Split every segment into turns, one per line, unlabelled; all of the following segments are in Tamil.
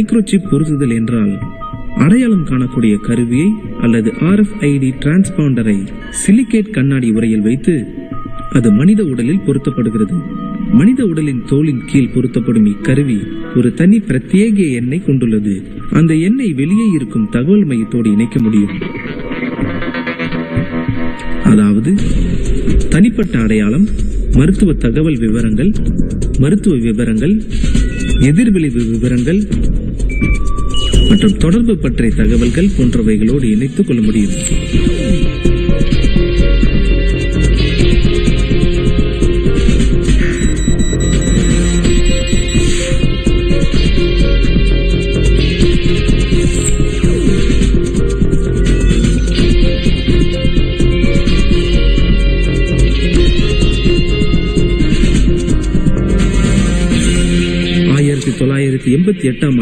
மைக்ரோசிப் பொருத்துதல் என்றால் அடையாளம் காணக்கூடிய கருவியை அல்லது RFID டிரான்ஸ்பாண்டரை சிலிகேட் கண்ணாடி உரையில் வைத்து அது மனித உடலில் பொருத்தப்படுகிறது. மனித உடலின் தோலின் கீழ் பொருத்தப்படும் இக்கருவி ஒரு தனி பிரத்யேக எண்ணை கொண்டுள்ளது. அந்த எண்ணை வெளியே இருக்கும் தகவல் மையத்தோடு இணைக்க முடியும். அதாவது தனிப்பட்ட அடையாளம், மருத்துவ தகவல் விவரங்கள், மருத்துவ விவரங்கள், எதிர்விளைவு விவரங்கள் மற்றும் தொடர்பு பற்றிய தகவல்கள் போன்றவைகளோடு இணைத்துக் கொள்ள முடியும்.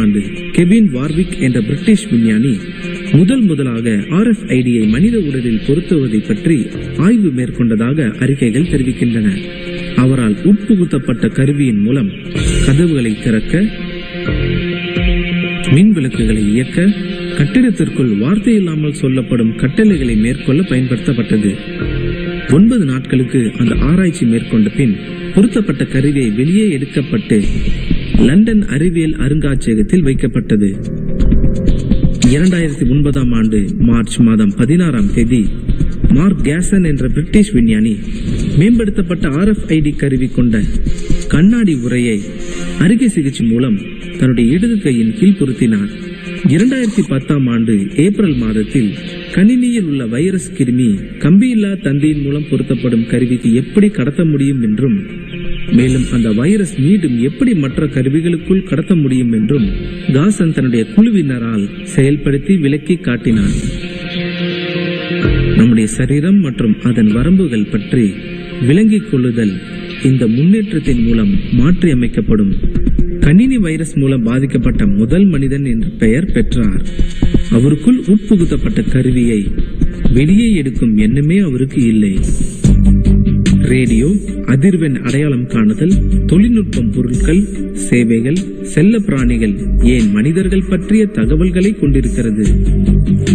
ஆண்டு கெவின் வார்விக் என்ற பிரிட்டிஷ் விஞ்ஞானி முதலாக RFID-யை மனித உடலில் பொருத்துவதை பற்றி ஆய்வு மேற்கொண்டதாக அறிக்கைகள் தெரிவிக்கின்றன. அவரால் உட்புகுத்தப்பட்ட கருவியின் மூலம் கதவுகளை திறக்க, மின் விளக்குகளை இயக்க, கட்டிடத்திற்குள் வார்த்தை இல்லாமல் சொல்லப்படும் கட்டளைகளை மேற்கொள்ள பயன்படுத்தப்பட்டது. 9 நாட்களுக்கு அந்த ஆராய்ச்சி மேற்கொண்ட பின் பொருத்தப்பட்ட கருவியை வெளியே எடுக்கப்பட்டு லண்டன் அறிவியல் அருங்காட்சியகத்தில் வைக்கப்பட்டது. 2009 ஆண்டு மார்ச் மாதம் 16ஆம் தேதி மார்க் கேசன் என்ற பிரிட்டிஷ் விஞ்ஞானி மேம்படுத்தப்பட்ட RFID கருவி கொண்ட கண்ணாடி உரையை அறுவை சிகிச்சை மூலம் தன்னுடைய இடது கையின் கீழ் பொருத்தினார். 2010ஆம் ஆண்டு ஏப்ரல் மாதத்தில் கணினியில் உள்ள வைரஸ் கிருமி கம்பியில்லா தந்தியின் மூலம் பொருத்தப்படும் கருவிக்கு எப்படி கடத்த முடியும் என்றும், மேலும் அந்த வைரஸ் மீண்டும் எப்படி மற்ற கருவிகளுக்குள் கடத்த முடியும் என்றும் காசன் தன்னுடைய குழுவினரால் செயல்படுத்தி விளக்கி காட்டினார். நம்முடைய சரீரம் மற்றும் அதன் வரம்புகள் பற்றி விளங்கிக் கொள்ளுதல் இந்த முன்னேற்றத்தின் மூலம் மாற்றி அமைக்கப்படும். கணினி வைரஸ் மூலம் பாதிக்கப்பட்ட முதல் மனிதன் என்ற பெயர் பெற்றார். அவருக்குள் உட்புகுத்தப்பட்ட கருவியை வெளியே எடுக்கும் எண்ணமே அவருக்கு இல்லை. ரேடியோ, அதிர்வெண் அடையாளம் காணுதல், தொழில்நுட்பம், பொருட்கள், சேவைகள், செல்ல பிராணிகள், ஏன் மனிதர்கள் பற்றிய தகவல்களை கொண்டிருக்கிறது.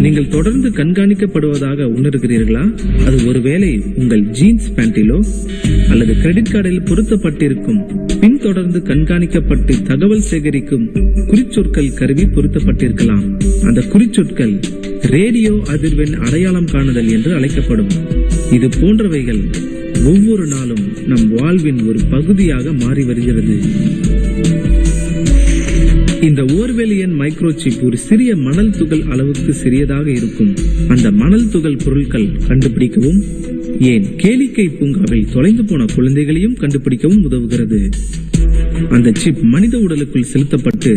நீங்கள் தொடர்ந்து கண்காணிக்கப்படுவதாக உணர்கிறீர்களா? அது ஒருவேளை உங்கள் ஜீன்ஸ் பேண்டிலோ அல்லது கிரெடிட் கார்டில் பொருத்தப்பட்டிருக்கும் பின்தொடர்ந்து கண்காணிக்கப்பட்டு தகவல் சேகரிக்கும் குறிச்சொற்கள் கருவி பொருத்தப்பட்டிருக்கலாம். அந்த குறிச்சொற்கள் ரேடியோ அதிர்வெண் அடையாளம் காணுதல் என்று அழைக்கப்படும். இது போன்றவைகள் ஒவ்வொரு நாளும் நம் வாழ்வின் ஒரு பகுதியாக மாறி வருகிறது. இந்த ஓர்வெலியன் மைக்ரோசிப் ஒரு சிறிய மணல் துகள் அளவுக்கு சிறியதாக இருக்கும். அந்த மணல் துகள் பொருட்கள் கண்டுபிடிக்கவும், ஏன் கேளிக்கை பூங்காவில் தொலைந்து போன குழந்தைகளையும் கண்டுபிடிக்கவும் உதவுகிறது. அந்த சிப் மனித உடலுக்குள் செலுத்தப்பட்டு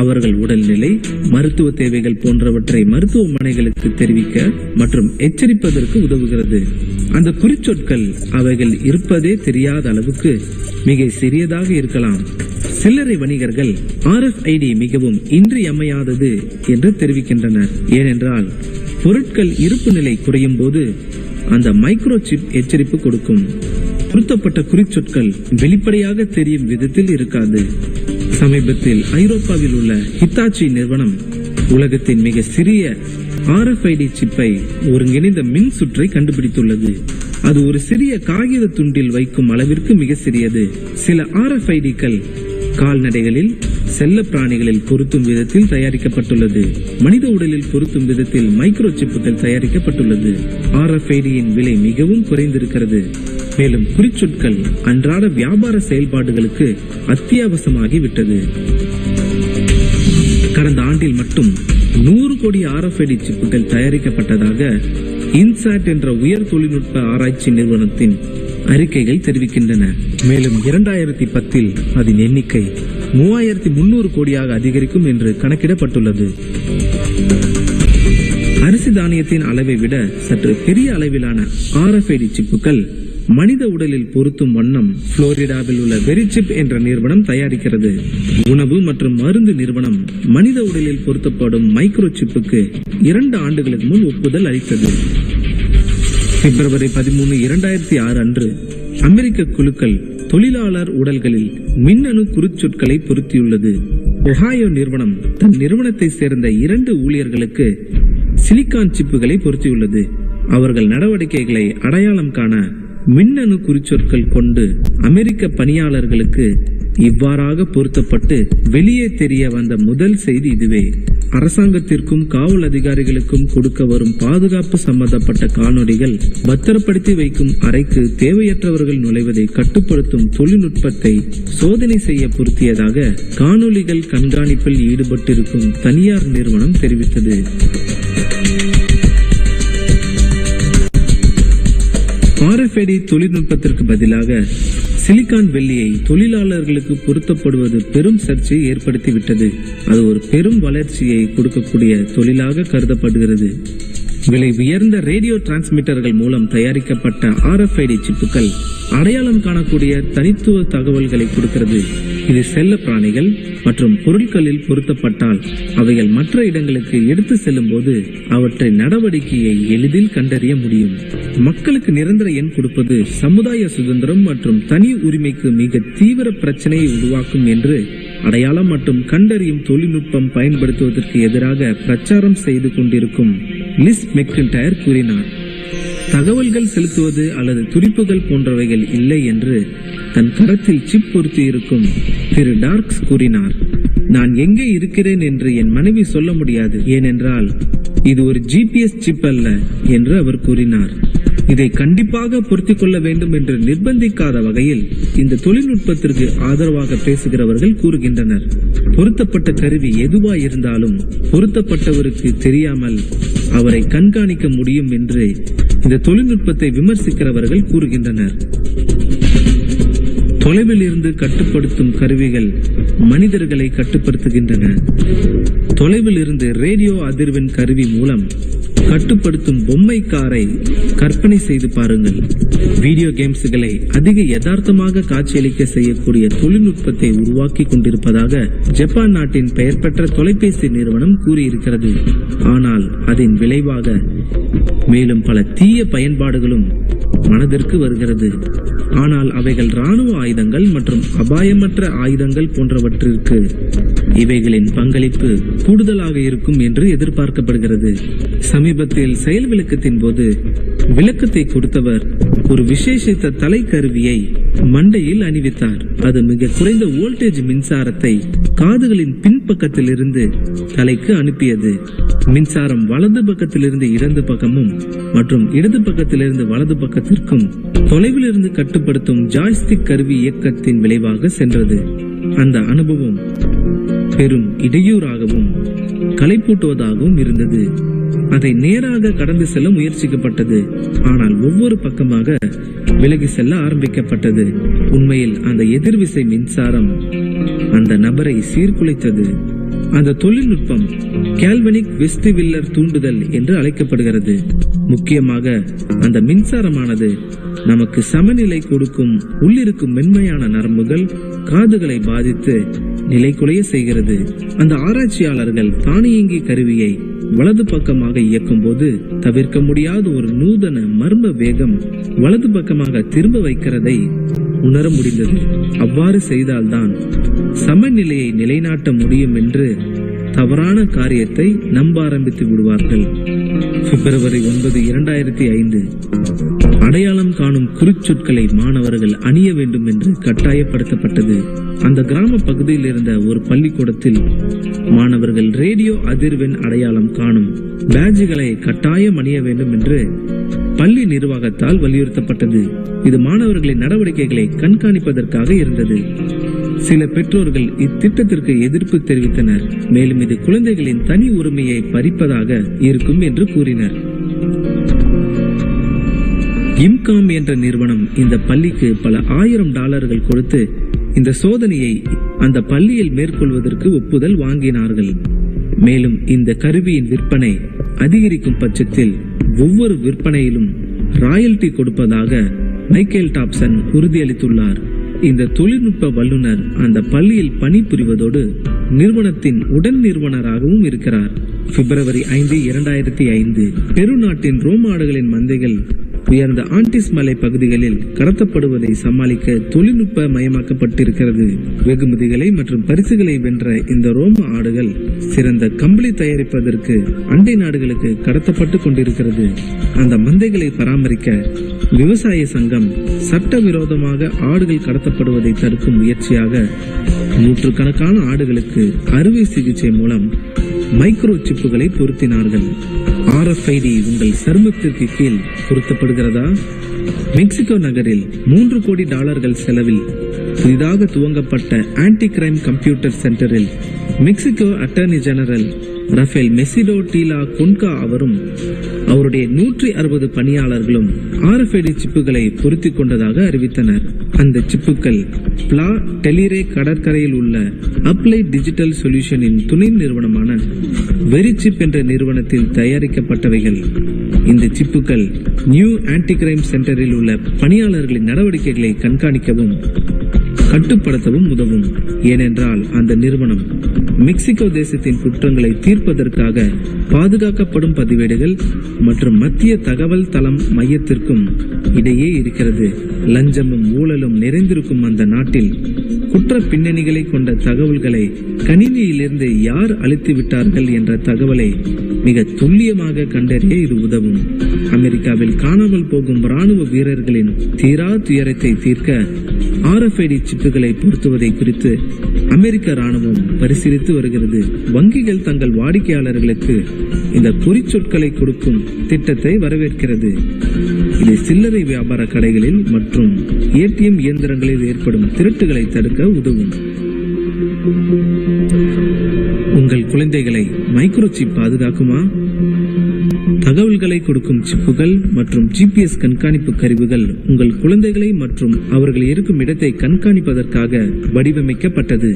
அவர்கள் உடல்நிலை, மருத்துவ தேவைகள் போன்றவற்றை மருத்துவமனைகளுக்கு தெரிவிக்க மற்றும் எச்சரிப்பதற்கு உதவுகிறது. அந்த குறிச்சொற்கள் அவைகள் இருப்பதே தெரியாத அளவுக்கு மிக சிறியதாக இருக்கலாம். சில்லறை வணிகர்கள் RFID மிகவும் இன்றியமையாதது என்று தெரிவிக்கின்றனர். ஏனென்றால் பொருட்கள் இருப்பு நிலை குறையும் போது அந்த மைக்ரோசிப் எச்சரிப்பு கொடுக்கும். பொருத்தப்பட்ட குறிச்சொற்கள் வெளிப்படையாக தெரியும் விதத்தில் இருக்காது. சமீபத்தில் ஐரோப்பாவில் உள்ள ஹித்தாச்சி நிறுவனம் உலகத்தின் மிக சிறிய RFID சிப்பை ஒருங்கிணைந்த மின் சுற்றை கண்டுபிடித்துள்ளது. அது ஒரு சிறிய காகித துண்டில் வைக்கும் அளவிற்கு மிக சிறியது. சில RFID-கள் கால்நடைகளில், செல்ல பிராணிகளில் பொருத்தும் விதத்தில் தயாரிக்கப்பட்டுள்ளது. மனித உடலில் பொருத்தும் விதத்தில் மைக்ரோசிப்புகள் தயாரிக்கப்பட்டுள்ளது. RFID-யின் விலை மிகவும் குறைந்திருக்கிறது. மேலும் குறிச்சொற்கள் அன்றாட வியாபார செயல்பாடுகளுக்கு அத்தியாவசியமாகிவிட்டது. கடந்த ஆண்டில் மட்டும் 100 கோடி RFID சிப்புகள் தயாரிக்கப்பட்டதாக இன்சாட் என்ற உயர் தொழில்நுட்ப ஆராய்ச்சி நிறுவனத்தின் அறிக்கைகள் தெரிவிக்கின்றன. மேலும் 2010 அதன் எண்ணிக்கை 3300 கோடியாக அதிகரிக்கும் என்று கணக்கிடப்பட்டுள்ளது. அரிசி தானியத்தின் அளவை விட சற்று பெரிய அளவிலான RFID சிப்புகள் மனித உடலில் பொருத்தும் வண்ணம் புளோரிடாவில் உள்ள வெரிசிப் என்ற நிறுவனம் தயாரிக்கிறது. உணவு மற்றும் மருந்து நிறுவனம் மனித உடலில் பொருத்தப்படும் மைக்ரோசிப்புக்கு 2 ஆண்டுகளுக்கு முன் ஒப்புதல் அளித்தது. பிப்ரவரி 13, 2006 அன்று அமெரிக்க குழுக்கள் தொழிலாளர் உடல்களில் மின்னணு குறிச்சொற்களை பொருத்தியுள்ளது. ஒஹாயோ நிறுவனம் தன் நிறுவனத்தை சேர்ந்த 2 ஊழியர்களுக்கு சிலிகான் சிப்புகளை பொருத்தியுள்ளது. அவர்கள் நடவடிக்கைகளை அடையாளம் காண மின்னணு குறிச்சொற்கள் கொண்டு அமெரிக்க பணியாளர்களுக்கு இவ்வாறாக பொருத்தப்பட்டு வெளியே தெரிய வந்த முதல் செய்தி இதுவே. அரசாங்கத்திற்கும் காவல் அதிகாரிகளுக்கும் கொடுக்க வரும் பாதுகாப்பு சம்பந்தப்பட்ட காணொளிகள் பத்திரப்படுத்தி வைக்கும் அறைக்கு தேவையற்றவர்கள் நுழைவதை கட்டுப்படுத்தும் தொழில்நுட்பத்தை சோதனை செய்ய பொருத்தியதாக காணொளிகள் கண்காணிப்பில் ஈடுபட்டிருக்கும் தனியார் நிறுவனம் தெரிவித்தது. RFID தொழில்நுட்பத்திற்கு பதிலாக சிலிகான் வெள்ளியை தொழிலாளர்களுக்கு பொருத்தப்படுவது பெரும் சர்ச்சையை ஏற்படுத்திவிட்டது. அது ஒரு பெரும் வளர்ச்சியை கொடுக்கக்கூடிய தொழிலாக கருதப்படுகிறது. விலை உயர்ந்த ரேடியோ டிரான்ஸ்மிட்டர்கள் மூலம் தயாரிக்கப்பட்ட RFID சிப்புகள் அடையாளம் காணக்கூடிய தனித்துவ தகவல்களை கொடுக்கிறது. இது செல்ல பிராணிகள் மற்றும் பொருட்களில் பொருத்தப்பட்டால் அவைகள் மற்ற இடங்களுக்கு எடுத்து செல்லும் போது அவற்றின் நடவடிக்கையை எளிதில் கண்டறிய முடியும். மக்களுக்கு நிரந்தர எண் கொடுப்பது சமுதாய சுதந்திரம் மற்றும் தனி உரிமைக்கு மிக தீவிர பிரச்சனையை உருவாக்கும் என்று அடையாளம் மற்றும் கண்டறியும் தொழில்நுட்பம் பயன்படுத்துவதற்கு எதிராக பிரச்சாரம் செய்து கொண்டிருக்கும் லிஸ் மெக்கின்டையர் கூறினார். தகவல்கள் செலுத்துவது அல்லது துடிப்புகள் போன்றவைகள் இல்லை என்று தன் கரத்தில் சிப் பொருத்தி இருக்கும் திரு டார்க்ஸ் கூறினார். நான் எங்கே இருக்கிறேன் என்று என் மனைவி சொல்ல முடியாது, ஏனென்றால் இது ஒரு GPS சிப் அல்ல என்று அவர் கூறினார். இதை கண்டிப்பாக பொருத்திக் கொள்ள வேண்டும் என்று நிர்பந்திக்காத வகையில் இந்த தொழில்நுட்பத்திற்கு ஆதரவாக பேசுகிறவர்கள் கூறுகின்றனர். பொருத்தப்பட்ட கருவி எதுவாயிருந்தாலும் பொருத்தப்பட்டவருக்கு தெரியாமல் அவரை கண்காணிக்க முடியும் என்று இந்த தொழில்நுட்பத்தை விமர்சிக்கிறவர்கள் கூறுகின்றனர். தொலைவில் இருந்து கட்டுப்படுத்தும் கருவிகள் மனிதர்களை கட்டுப்படுத்துகின்றன. தொலைவில் இருந்து ரேடியோ அதிர்வெண் கருவி மூலம் கட்டுப்படுத்தும் பொம்மை காரை கற்பனை செய்து பாருங்கள். வீடியோ கேம்ஸ்களை அதிக யதார்த்தமாக காட்சியளிக்க செய்யக்கூடிய தொழில்நுட்பத்தை உருவாக்கி கொண்டிருப்பதாக ஜப்பான் நாட்டின் பெயர் பெற்ற தொலைபேசி நிறுவனம் கூறியிருக்கிறது. ஆனால் அதன் விளைவாக மேலும் பல தீய பயன்பாடுகளும் மனதிற்கு வருகிறது. ஆனால் அவைகள் ராணுவ ஆயுதங்கள் மற்றும் அபாயமற்ற ஆயுதங்கள் போன்றவற்றிற்கு இவைகளின் பங்களிப்பு கூடுதலாக இருக்கும் என்று எதிர்பார்க்கப்படுகிறது. சமீபத்தில் செயல் விளக்கத்தின் போது விளக்கத்தை கொடுத்தவர் ஒரு விசேஷித்த தலைக்கருவியை மண்டையில் அணிவித்தார். அது மிக குறைந்த வோல்டேஜ் மின்சாரத்தை காதுகளின் பின்பக்கத்தில் இருந்து தலைக்கு அனுப்பியது. மின்சாரம் வலது பக்கத்திலிருந்து இடது பக்கமும் மற்றும் இடது பக்கத்திலிருந்து வலது பக்கத்திற்கும் தொலைவில் இருந்து கட்டுப்படுத்தும் ஜாய்ஸ்டிக் கருவி இயக்கத்தின் விளைவாக சென்றது. அந்த அனுபவம் பெரும் இடையூறாகவும் களைப்பூட்டுவதாகவும் இருந்தது. அதை நேராக கடந்து செல்ல முயற்சிக்கப்பட்டது, ஆனால் ஒவ்வொரு பக்கமாக விலகி செல்ல ஆரம்பிக்கப்பட்டது. உண்மையில் அந்த எதிர்விசை மின்சாரம் அந்த நபரை சீர்குலைத்தது. அந்த தொழில்நுட்பம் கால்வனிக் வெஸ்டிவில்லர் தூண்டுதல் என்று அழைக்கப்படுகிறது. முக்கியமாக அந்த மின்சாரமானது நமக்கு சமநிலை கொடுக்கும் உள்ளிருக்கும் மென்மையான நரம்புகள் காதுகளை பாதித்து நிலைக்குலைய செய்கிறது. அந்த ஆராய்ச்சியாளர்கள் தானியங்கி கருவியை வலது பக்கமாக இயக்கும் போது தவிர்க்க முடியாத ஒரு நூதன மர்ம வேகம் வலது பக்கமாக திரும்ப வைக்கிறதை உணர முடிந்தது. அவ்வாறு செய்தால்தான் சமநிலையை நிலைநாட்ட முடியும் என்று தவறான காரியத்தை நம்ப ஆரம்பித்து விடுவார்கள். பிப்ரவரி 9, 2005 அடையாளம் காணும் குறிச்சொற்களை மாணவர்கள் அணிய வேண்டும் என்று கட்டாயப்படுத்தப்பட்டது. அந்த கிராம பகுதியில் இருந்த ஒரு பள்ளிக்கூடத்தில் மாணவர்கள் ரேடியோ அதிர்வெண் அடையாளம் காணும் பேட்ஜ்களை கட்டாயம் அணிய வேண்டும் என்று பள்ளி நிர்வாகத்தால் வலியுறுத்தப்பட்டது. இது மாணவர்களின் நடவடிக்கைகளை கண்காணிப்பதற்காக இருந்தது. சில பெற்றோர்கள் இத்திட்டத்திற்கு எதிர்ப்பு தெரிவித்தனர், மேலும் இது குழந்தைகளின் தனி உரிமையை பறிப்பதாக இருக்கும் என்று கூறினர். இம்காம் என்ற நிறுவனம் இந்த பள்ளிக்கு பல $1000 கொடுத்து இந்த சோதனையை அந்த பள்ளியில் மேற்கொள்வதற்கு ஒப்புதல் வாங்கினார்கள். மேலும் இந்த கருவியின் விற்பனை அதிகரிக்கும் பட்சத்தில் ஒவ்வொரு விற்பனையிலும் ராயல்டி கொடுப்பதாக மைக்கேல் டாப்சன் உறுதியளித்துள்ளார். இந்த தொழில்நுட்ப வல்லுநர் அந்த பள்ளியில் பணிபுரிவதோடு நிறுவனத்தின் உடன் நிறுவனராகவும் இருக்கிறார். பிப்ரவரி 5, 2005 பெரு நாட்டின் ரோம் ஆடுகளின் மந்தைகள் உயர்ந்த ஆண்டிஸ் மலை பகுதிகளில் கடத்தப்படுவதை சமாளிக்க தொழில்நுட்ப மயமாக்கப்பட்டிருக்கிறது. வெகுமதிகளை மற்றும் பரிசுகளை வென்ற இந்த ரோம ஆடுகள் சிறந்த கம்பளி தயாரிப்பதற்கு அண்டை நாடுகளுக்கு கடத்தப்பட்டு கொண்டிருக்கிறது. அந்த மந்தைகளை பராமரிக்க விவசாய சங்கம் சட்டவிரோதமாக ஆடுகள் கடத்தப்படுவதை தடுக்கும் முயற்சியாக நூற்றுக்கணக்கான ஆடுகளுக்கு அறுவை சிகிச்சை மூலம் மைக்ரோ சிப்புகளை பொருத்தினார்கள். RFID உங்கள் சருமத்திற்கு கீழ் பொருத்தப்படுகிறதா? மெக்சிகோ நகரில் $3 கோடி செலவில் புதிதாக துவங்கப்பட்ட ஆன்டி கிரைம் கம்ப்யூட்டர் சென்டரில் மெக்சிகோ அட்டர்னி ஜெனரல் ரஃபேல் மெசிடோ டீலா கொன்கா அவரும் அவருடைய 160 பணியாளர்களும் RFID சிப்புகளை பொருத்திக் கொண்டதாக அறிவித்தனர். அந்த சிப்புகள் பிளா டெலிரே கடற்கரையில் உள்ள அப்ளைட் டிஜிட்டல் சொல்யூஷனின் துணை நிறுவனமான வெரிசிப் என்ற நிறுவனத்தில் தயாரிக்கப்பட்டவைகள். இந்த சிப்புகள் நியூ ஆன்டி கிரைம் சென்டரில் உள்ள பணியாளர்களின் நடவடிக்கைகளை கண்காணிக்கவும் கட்டுப்படுத்தவும் உதவும். ஏனென்றால் அந்த நிறுவனம் மெக்சிகோ தேசத்தின் குற்றங்களை தீர்ப்பதற்காக பாதுகாக்கப்படும் பதிவேடுகள் மற்றும் மத்திய தகவல் தளம் மையத்திற்கும் இடையே இருக்கிறது. லஞ்சமும் ஊழலும் நிறைந்திருக்கும் அந்த நாட்டில் குற்ற பின்னணிகளை கொண்ட தகவல்களை கணினியிலிருந்து யார் அழித்து விட்டார்கள் என்ற தகவலை மிக துல்லியமாக கண்டறிய இது உதவும். அமெரிக்காவில் காணாமல் போகும் ராணுவ வீரர்களின் தீரா துயரத்தை தீர்க்க RFID சிப்புகளை பொருத்துவதை குறித்து அமெரிக்க ராணுவம் பரிசீலித்து வருகிறது. வங்கிகள் தங்கள் வாடிக்கையாளர்களுக்கு இந்த குறிச்சொற்களை கொடுக்கும் திட்டத்தை வரவேற்கிறது. இது சில்லறை வியாபார கடைகளில் மற்றும் ATM இயந்திரங்களில் ஏற்படும் திருட்டுகளை தடுக்க உதவும். உங்கள் குழந்தைகளை மைக்ரோசிப் பாதுகாக்குமா? தகவல்களை கொடுக்கும் சிப்புகள் மற்றும் GPS கண்காணிப்பு கருவிகள் உங்கள் குழந்தைகளை மற்றும் அவர்கள் இருக்கும் இடத்தை கண்காணிப்பதற்காக வடிவமைக்கப்பட்டது.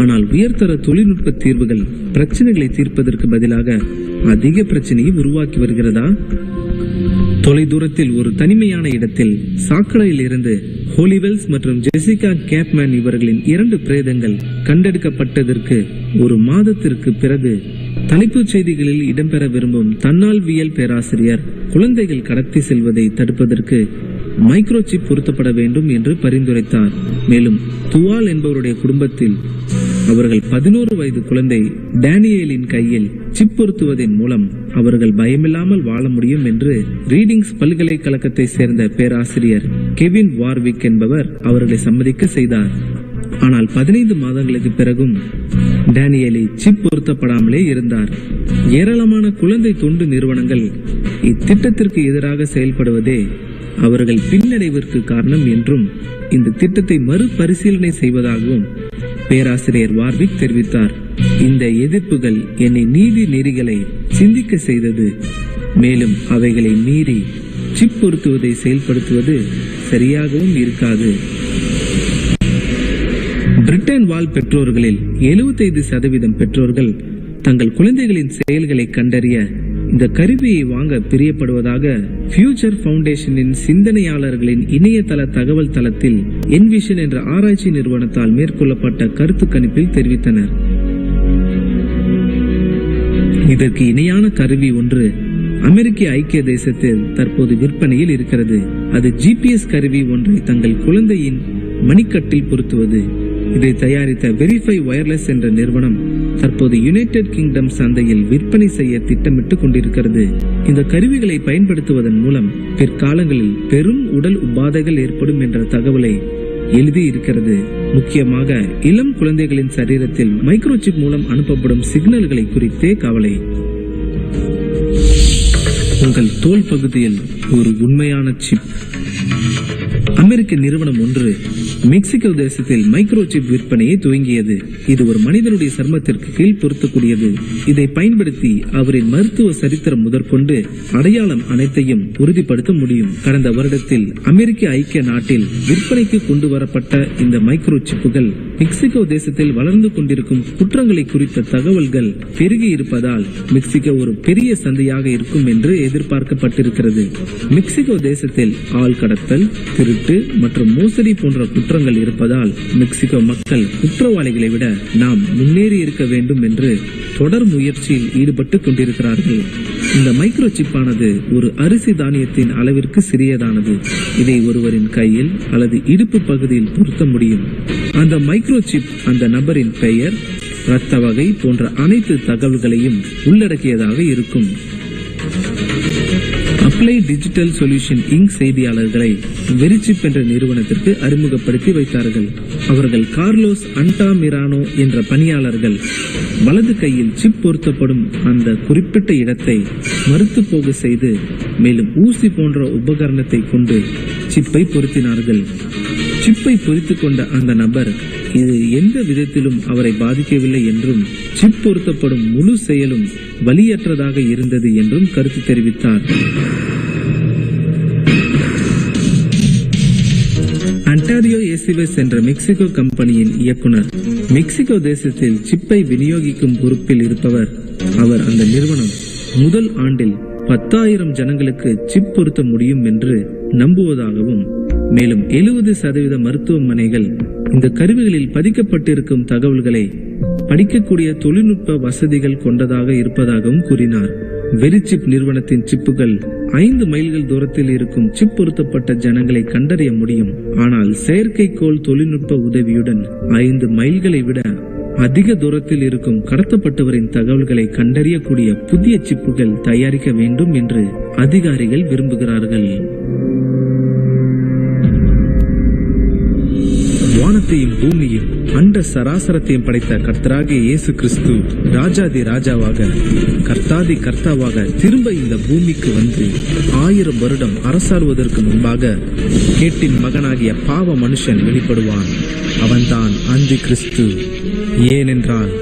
ஆனால் உயர்தர தொழில்நுட்ப தீர்வுகள் பிரச்சனைகளை தீர்ப்பதற்கு பதிலாக அதிக பிரச்சனையை உருவாக்கி வருகிறதா? தொலைதூரத்தில் ஒரு தனிமையான இடத்தில் சாக்கடையில் இருந்து ஹோலிவெல்ஸ் மற்றும் ஜெசிகா கேப்மேன் இவர்களின் 2 பிரேதங்கள் கண்டெடுக்கப்பட்டதற்கு ஒரு மாதத்திற்கு பிறகு தலைப்புச் செய்திகளில் இடம்பெற விரும்பும் தன்னால்வியல் பேராசிரியர் குழந்தைகள் கடத்தி செல்வதை தடுப்பதற்கு மைக்ரோசிப் பொருத்தப்பட வேண்டும் என்று பரிந்துரைத்தார். மேலும் துவால் என்பவருடைய குடும்பத்தில் அவர்கள் 11 வயது குழந்தை டேனியலின் கையில் சிப் பொருத்துவதன் மூலம் அவர்கள் பயமில்லாமல் வாழ முடியும் என்று ரீடிங்ஸ் பல்கலைக்கழகத்தை சேர்ந்த பேராசிரியர் கெவின் வார்விக் என்பவர் அவர்களை சம்மதிக்க செய்தார். ஆனால் 15 மாதங்களுக்கு பிறகும் டேனியலி சிப் பொருத்தப்படாமலே இருந்தார். ஏராளமான குழந்தை தொண்டு நிறுவனங்கள் இத்திட்டத்திற்கு எதிராக செயல்படுவதே அவர்கள் பின்னடைவிற்கு காரணம் என்றும் இந்த திட்டத்தை மறுபரிசீலனை செய்வதாகவும் பேராசிரியர் வார்விக் தெரிவித்தார். இந்த எதிர்ப்புகள் என்னை நீதி நெறிகளை சிந்திக்க செய்தது. மேலும் அவைகளை மீறி சிப் பொருத்துவதை செயல்படுத்துவது சரியாகவும் இருக்காது. பிரிட்டன் வாழ் பெற்றோர்களில் 75% பெற்றோர்கள் தங்கள் குழந்தைகளின் செயல்களை கண்டறிய இந்த கருவியை வாங்க பிரியப்படுவதாக ஃபியூச்சர் ஃபவுண்டேஷனின் சிந்தனையாளர்களின் இணையதள தகவல் தளத்தில் என்விஷன் என்ற ஆராய்ச்சி நிறுவனத்தால் மேற்கொள்ளப்பட்ட கருத்து கணிப்பில் தெரிவித்தனர். இதற்கு இணையான கருவி ஒன்று அமெரிக்க ஐக்கிய தேசத்தில் தற்போது விற்பனையில் இருக்கிறது. அது GPS கருவி ஒன்றை தங்கள் குழந்தையின் மணிக்கட்டில் பொருத்துவது. இதை தயாரித்த வெரிஃபை வயர்லெஸ் என்ற நிறுவனம் தற்போது யுனைடெட் கிங்டம் சந்தையில் விற்பனை செய்ய திட்டமிட்டுக் கொண்டிருக்கிறது. இந்த கருவிகளை பயன்படுத்துவதன் மூலம் பிற்காலங்களில் பெரும் உடல் உபாதைகள் ஏற்படும் என்ற தகவலை எழுதி இருக்கிறது. முக்கியமாக இளம் குழந்தைகளின் சரீரத்தில் மைக்ரோசிப் மூலம் அனுப்பப்படும் சிக்னல்களை குறித்தே கவலை. உங்கள் தோல் பகுதியில் ஒரு உண்மையான சிப். அமெரிக்க நிறுவனம் ஒன்று மெக்சிகோ தேசத்தில் மைக்ரோசிப் விற்பனையை துவங்கியது. இது ஒரு மனிதனுடைய சர்மத்திற்கு கீழ் பொருத்தக்கூடியது. இதை பயன்படுத்தி அவரின் மருத்துவ சரித்திரம் முதற்கொண்டு அடையாளம் அனைத்தையும் உறுதிப்படுத்த முடியும். கடந்த வருடத்தில் அமெரிக்க ஐக்கிய நாட்டில் விற்பனைக்கு கொண்டு வரப்பட்ட இந்த மைக்ரோசிப்புகள் மெக்சிகோ தேசத்தில் வளர்ந்து கொண்டிருக்கும் குற்றங்களை குறித்த தகவல்கள் பெருகி இருப்பதால் மெக்சிகோ ஒரு பெரிய சந்தையாக இருக்கும் என்று எதிர்பார்க்கப்பட்டிருக்கிறது. மெக்சிகோ தேசத்தில் ஆள் கடத்தல், திருட்டு மற்றும் மோசடி போன்ற குற்றங்கள் இருப்பதால் மெக்சிகோ மக்கள் குற்றவாளிகளை விட நாம் முன்னேறி இருக்க வேண்டும் என்று தொடர் முயற்சியில் ஈடுபட்டு கொண்டிருக்கிறார்கள். இந்த மைக்ரோ சிப்பானது ஒரு அரிசி தானியத்தின் அளவிற்கு சிறியதானது. இதை ஒருவரின் கையில் அல்லது இடுப்பு பகுதியில் பொருத்த முடியும். அந்த மைக்ரோ சிப் அந்த நபரின் பெயர், இரத்த வகை போன்ற அனைத்து தகவல்களையும் உள்ளடக்கியதாக இருக்கும். அப்ளை டிஜிட்டல் சொல்யூஷன் இன்க் செய்தியாளர்களை வெரிசிப் என்ற நிறுவனத்திற்கு அறிமுகப்படுத்தி வைத்தார்கள். அவர்கள் கார்லோஸ் அன்டாமிரானோ என்ற பணியாளர்கள் வலது கையில் சிப் பொருத்தப்படும் அந்த குறிப்பிட்ட இடத்தை மறுத்து போக செய்து, மேலும் ஊசி போன்ற உபகரணத்தை கொண்டு சிப்பை பொருத்தினார்கள். சிப்பை பொறித்துக் கொண்ட அந்த நபர் இது எந்த விதத்திலும் அவரை பாதிக்கவில்லை என்றும், சிப் பொருத்தப்படும் முழு செயலும் வலியற்றதாக இருந்தது என்றும் கருத்து தெரிவித்தார். அன்டாரியோ ஏசிவெஸ் என்ற மெக்சிகோ கம்பெனியின் இயக்குனர், மெக்சிகோ தேசத்தில் சிப்பை விநியோகிக்கும் பொறுப்பில் இருப்பவர். அவர் அந்த நிறுவனம் முதல் ஆண்டில் 10,000 ஜனங்களுக்கு சிப் பொருத்த முடியும் என்று நம்புவதாகவும், மேலும் 70% மருத்துவமனைகள் இந்த கருவிகளில் பதிக்கப்பட்டிருக்கும் தகவல்களை படிக்கக்கூடிய தொழில்நுட்ப வசதிகள் கொண்டதாக இருப்பதாகவும் கூறினார். வெரிசிப் நிறுவனத்தின் சிப்புகள் 5 மைல்கள் தூரத்தில் இருக்கும் சிப் பொருத்தப்பட்ட ஜனங்களை கண்டறிய முடியும். ஆனால் செயற்கைக்கோள் தொழில்நுட்ப உதவியுடன் 5 மைல்களை விட அதிக தூரத்தில் இருக்கும் கடத்தப்பட்டவரின் தகவல்களை கண்டறியக்கூடிய புதிய சிப்புகள் தயாரிக்க வேண்டும் என்று அதிகாரிகள் விரும்புகிறார்கள். வானத்தையும் பூமியும் அண்ட சராசரத்தையும் படைத்த கர்த்தராகிய இயேசு கிறிஸ்து ராஜாதி ராஜாவாக, கர்த்தாதி கர்த்தாவாக திரும்ப இந்த பூமிக்கு வந்து 1000 வருடம் அரசாளுவதற்கு முன்பாக கேட்டின் மகனாகிய பாவ மனுஷன் வெளிப்படுவான். அவன்தான் அந்தி கிறிஸ்து. ஏனென்றால்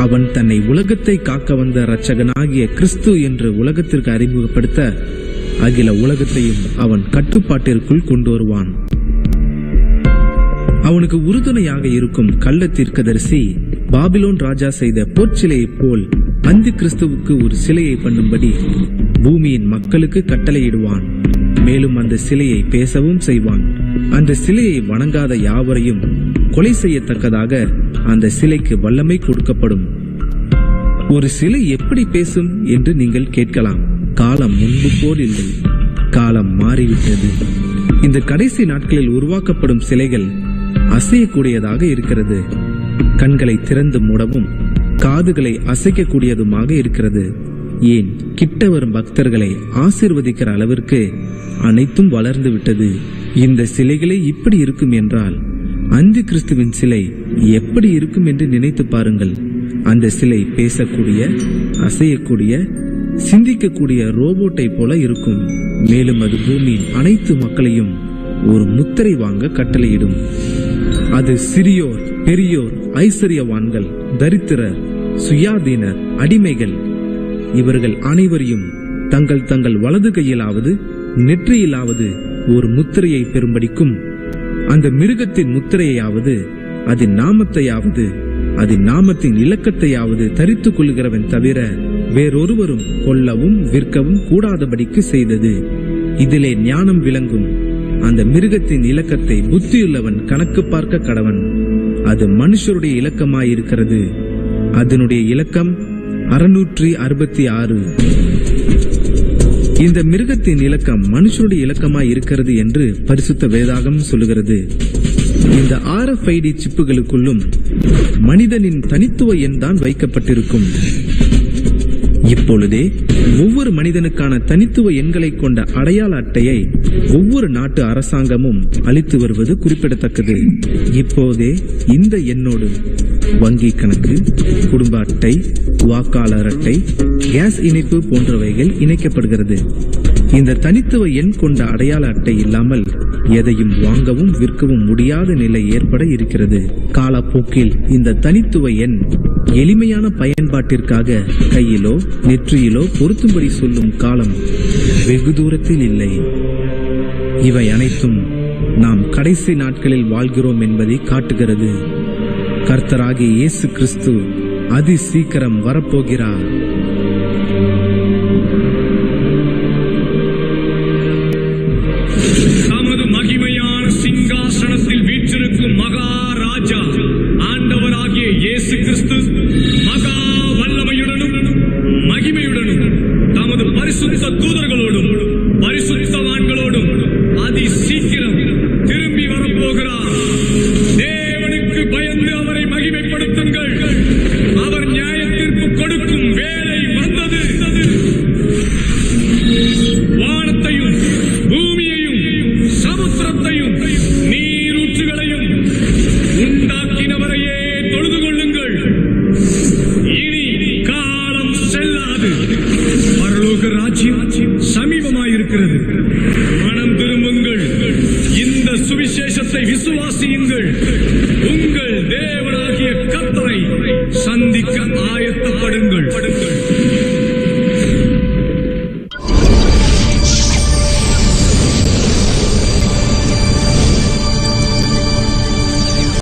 அவன் தன்னை உலகத்தை காக்க வந்த இரட்சகனாகிய கிறிஸ்து என்று உலகத்திற்கு அறிமுகப்படுத்த அகில உலகத்தையும் அவன் கட்டுப்பாட்டிற்குள் கொண்டு வருவான். அவனுக்கு உறுதுணையாக இருக்கும் கள்ள தீர்க்கதரிசி பாபிலோன் ராஜா செய்த பொற்சிலையை போல் அந்தி கிறிஸ்துவுக்கு ஒரு சிலையை பண்ணும்படி பூமியின் மக்களுக்கு கட்டளையிடுவான். மேலும் அந்த சிலையை பேசவும் செய்வான். அந்த சிலையை வணங்காத யாவரையும் கொலை செய்யத்தக்கதாக அந்த சிலைக்கு வல்லமை கொடுக்கப்படும். ஒரு சிலை எப்படி பேசும் என்று நீங்கள் கேட்கலாம். காலம் முன்பு போல் இல்லை, காலம் மாறிவிட்டது. இந்த கடைசி நாட்களில் உருவாக்கப்படும் சிலைகள் அசையக்கூடியதாக இருக்கிறது. கண்களை திறந்து மூடவும் காதுகளை அசைக்கக்கூடியதுமாக இருக்கிறது. ஏன், கிட்ட வரும் பக்தர்களை ஆசீர்வதிக்கிற அளவிற்கு அனைத்தும் வளர்ந்து விட்டது. இந்த சிலைகளே இப்படி இருக்கும் என்றால் அந்தி கிறிஸ்துவின் சிலை எப்படி இருக்கும் என்று நினைத்து பாருங்கள். அந்த சிலை பேசக்கூடிய, அசையக்கூடிய, சிந்திக்கக்கூடிய ரோபோட்டை போல இருக்கும். மேலும் அது பூமியின் அனைத்து மக்களையும் ஒரு முத்திரை வாங்க கட்டளையிடும். அது சிறியோர், பெரியோர், ஐஸ்வர்யவான்கள், தரித்திரர், சுயாதீனர், அடிமைகள் இவர்கள் அனைவரையும் தங்கள் தங்கள் வலது கையிலாவது நெற்றியிலாவது ஒரு முத்திரையை பெறும்படிக்கும், அந்த மிருகத்தின் முத்திரையாவது அதன் நாமத்தையாவது அதன் நாமத்தின் இலக்கத்தையாவது தரித்துக் கொள்கிறவன் தவிர வேறொருவரும் கொல்லவும் விற்கவும் கூடாதபடிக்கு செய்தது. இதிலே ஞானம் விளங்கும். அந்த மிருகத்தின் இலக்கத்தை புத்தியுள்ளவன் கணக்கு பார்க்க கடவன். அது மனுஷருடைய இலக்கமாயிருக்கிறது. அதனுடைய இலக்கம் 666. இந்த மிருகத்தின் இலக்கம் மனுஷருடைய இலக்கமாய் இருக்கிறது என்று பரிசுத்த வேதாகம் சொல்லுகிறது. இந்த RFID சிப்புகளுக்குள்ளும் மனிதனின் தனித்துவ எண் தான் வைக்கப்பட்டிருக்கும். இப்பொழுதே ஒவ்வொரு மனிதனுக்கான தனித்துவ எண்களை கொண்ட அடையாள அட்டையை ஒவ்வொரு நாட்டு அரசாங்கமும் அளித்து வருவது குறிப்பிடத்தக்கது. இப்போதே இந்த எண்ணோடு வங்கி கணக்கு, குடும்ப அட்டை, வாக்காளர் அட்டை, கேஸ் இணைப்பு போன்றவைகள் இணைக்கப்படுகிறது. இந்த தனித்துவ எண் கொண்ட அடையாள அட்டை இல்லாமல் எதையும் வாங்கவும் விற்கவும் முடியாத நிலை ஏற்பட இருக்கிறது. காலப்போக்கில் இந்த தனித்துவ எண் எளிமையான பயன்பாட்டிற்காக கையிலோ நெற்றியிலோ பொருத்தும்படி சொல்லும் காலம் வெகு தூரத்தில் இல்லை. இவை அனைத்தும் நாம் கடைசி நாட்களில் வாழ்கிறோம் என்பதை காட்டுகிறது. கர்த்தராகிய இயேசு கிறிஸ்து அதி சீக்கிரம் வரப்போகிறார்.
தமது மகிமையான சிங்காசனத்தில் வீற்றிருக்கும் மகாராஜா ஆண்டவராகிய இயேசு கிறிஸ்து மகா வல்லமையுடன் பரிசுத்த தூதர்களோடும் பரிசுத்தவான்களோடும் அதி சீக்கிரம் திரும்பி வரப்போகிறார். தேவனுக்கு பயந்து அவரை மகிமைப்படுத்துங்கள். அவர் நியாய தீர்ப்பு கொடுக்கும் வேலை வந்தது. வானத்தையும் பூமியையும் சமுத்திரத்தையும் நீரூற்றுகளையும் உண்டாக்கினவரையே தொழுது கொள்ளுங்கள். இனி காலம் செல்லாது. பரலோக ராஜ்யம் சமீபமாயிருக்கிறது. மனம் திரும்புங்கள். இந்த சுவிசேஷத்தை விசுவாசி